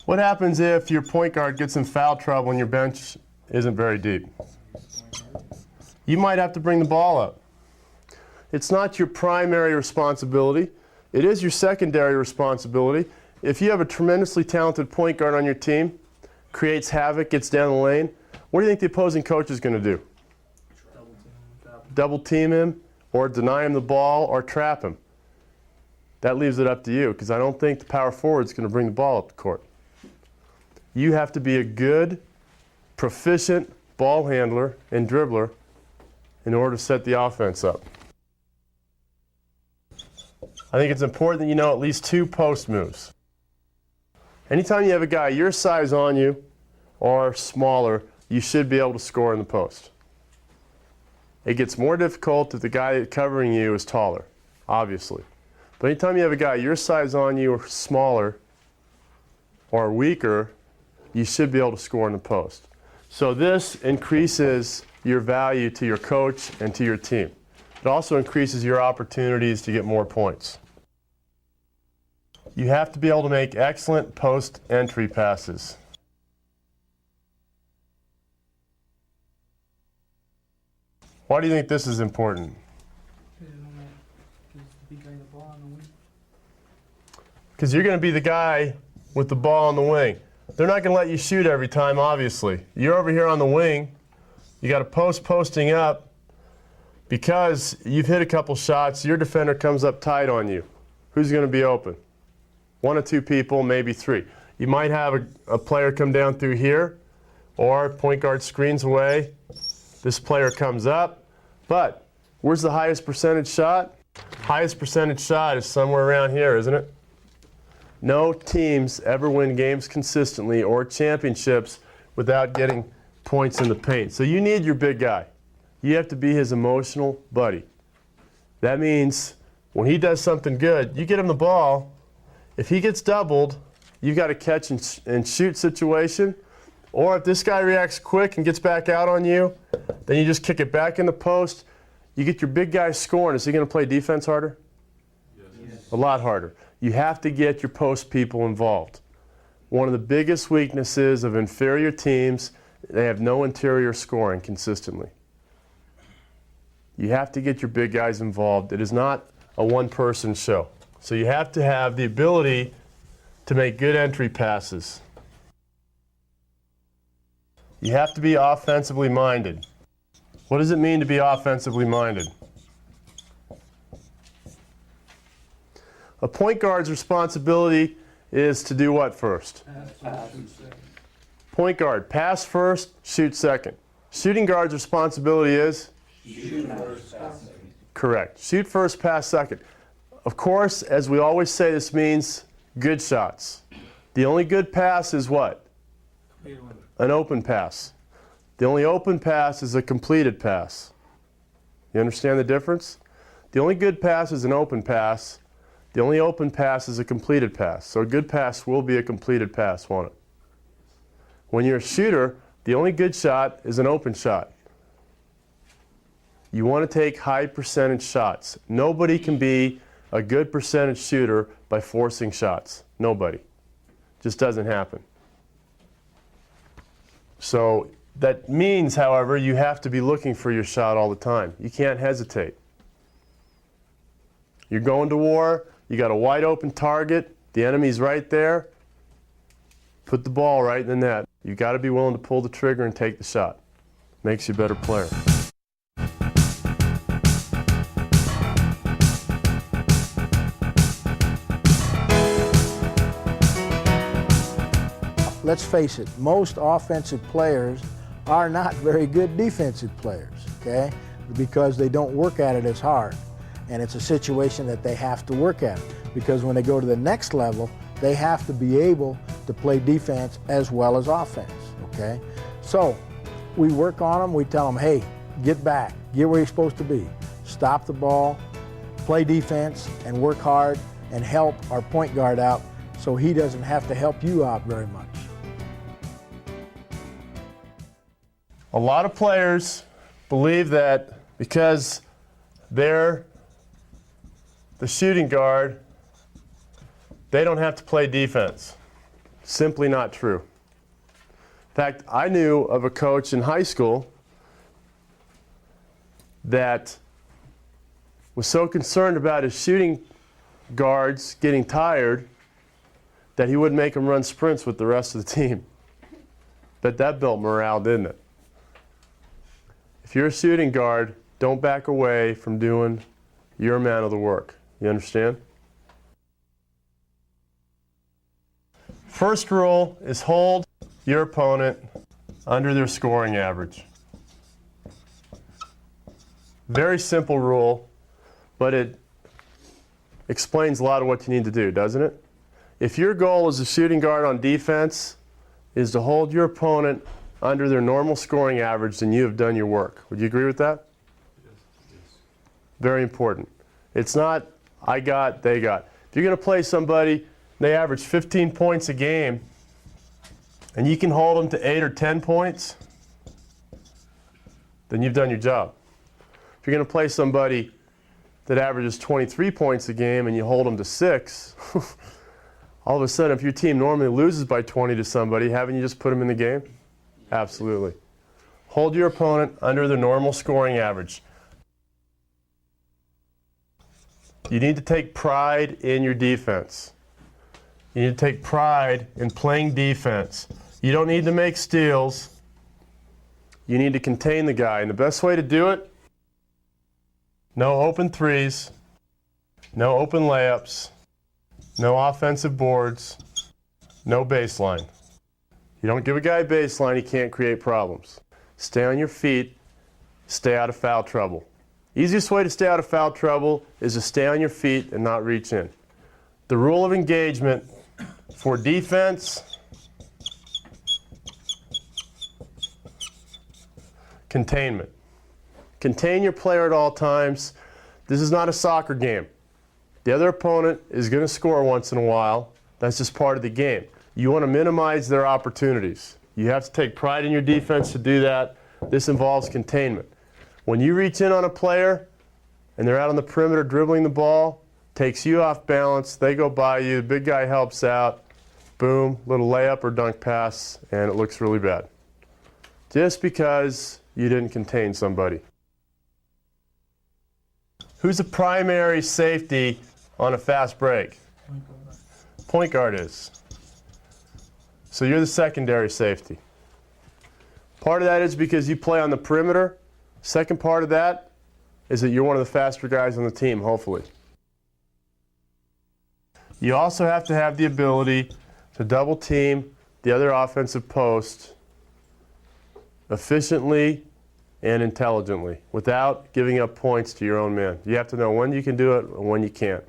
What happens if your point guard gets in foul trouble and your bench isn't very deep? You might have to bring the ball up. It's not your primary responsibility. It is your secondary responsibility. If you have a tremendously talented point guard on your team, creates havoc, gets down the lane, what do you think the opposing coach is going to do? Double team him, or deny him the ball, or trap him. That leaves it up to you, because I don't think the power forward is going to bring the ball up the court. You have to be a good, proficient ball handler and dribbler in order to set the offense up. I think it's important that you know at least 2 post moves. Anytime you have a guy your size on you or smaller, you should be able to score in the post. It gets more difficult if the guy covering you is taller, obviously. But anytime you have a guy your size on you or smaller or weaker, you should be able to score in the post. So this increases your value to your coach and to your team. It also increases your opportunities to get more points. You have to be able to make excellent post-entry passes. Why do you think this is important? Because you're going to be the guy with the ball on the wing. They're not going to let you shoot every time, obviously. You're over here on the wing. You got a posting up. Because you've hit a couple shots, your defender comes up tight on you. Who's going to be open? 1 or 2 people, maybe 3. You might have a player come down through here, or point guard screens away. This player comes up. But where's the highest percentage shot? Highest percentage shot is somewhere around here, isn't it? No teams ever win games consistently or championships without getting points in the paint. So you need your big guy. You have to be his emotional buddy. That means when he does something good, you get him the ball. If he gets doubled, you've got a catch and shoot situation. Or if this guy reacts quick and gets back out on you, then you just kick it back in the post. You get your big guy scoring. Is he going to play defense harder? Yes. A lot harder. You have to get your post people involved. One of the biggest weaknesses of inferior teams, they have no interior scoring consistently. You have to get your big guys involved. It is not a one-person show. So you have to have the ability to make good entry passes. You have to be offensively minded. What does it mean to be offensively minded? A point guard's responsibility is to do what first? Point guard, pass first, shoot second. Shooting guard's responsibility is? Shoot first, pass second. Correct. Shoot first, pass second. Of course, as we always say, this means good shots. The only good pass is what? An open pass. The only open pass is a completed pass. You understand the difference? The only good pass is an open pass. The only open pass is a completed pass. So a good pass will be a completed pass, won't it? When you're a shooter, the only good shot is an open shot. You want to take high percentage shots. Nobody can be a good percentage shooter by forcing shots. Nobody. Just doesn't happen. So that means, however, you have to be looking for your shot all the time. You can't hesitate. You're going to war, you got a wide open target, the enemy's right there, put the ball right in the net. You've got to be willing to pull the trigger and take the shot. Makes you a better player. Let's face it, most offensive players are not very good defensive players, okay? Because they don't work at it as hard. And it's a situation that they have to work at. Because when they go to the next level, they have to be able to play defense as well as offense, okay? So we work on them, we tell them, hey, get back, get where you're supposed to be. Stop the ball, play defense, and work hard, and help our point guard out so he doesn't have to help you out very much. A lot of players believe that because they're the shooting guard, they don't have to play defense. Simply not true. In fact, I knew of a coach in high school that was so concerned about his shooting guards getting tired that he wouldn't make them run sprints with the rest of the team. But that built morale, didn't it? If you're a shooting guard, don't back away from doing your amount of the work. You understand? First rule is hold your opponent under their scoring average. Very simple rule, but it explains a lot of what you need to do, doesn't it? If your goal as a shooting guard on defense is to hold your opponent under their normal scoring average, then you have done your work. Would you agree with that? Yes. Very important. It's not I got, they got. If you're going to play somebody, they average 15 points a game, and you can hold them to 8 or 10 points, then you've done your job. If you're going to play somebody that averages 23 points a game and you hold them to 6, all of a sudden, if your team normally loses by 20 to somebody, haven't you just put them in the game? Absolutely. Hold your opponent under the normal scoring average. You need to take pride in your defense. You need to take pride in playing defense. You don't need to make steals. You need to contain the guy. And the best way to do it, no open threes, no open layups, no offensive boards, no baseline. You don't give a guy a baseline, he can't create problems. Stay on your feet, stay out of foul trouble. Easiest way to stay out of foul trouble is to stay on your feet and not reach in. The rule of engagement for defense, containment. Contain your player at all times. This is not a soccer game. The other opponent is going to score once in a while. That's just part of the game. You want to minimize their opportunities. You have to take pride in your defense to do that. This involves containment. When you reach in on a player and they're out on the perimeter dribbling the ball, takes you off balance, they go by you, the big guy helps out, boom, little layup or dunk pass, and it looks really bad. Just because you didn't contain somebody. Who's the primary safety on a fast break? Point guard is. So you're the secondary safety. Part of that is because you play on the perimeter. Second part of that is that you're one of the faster guys on the team, hopefully. You also have to have the ability to double team the other offensive post efficiently and intelligently without giving up points to your own man. You have to know when you can do it and when you can't.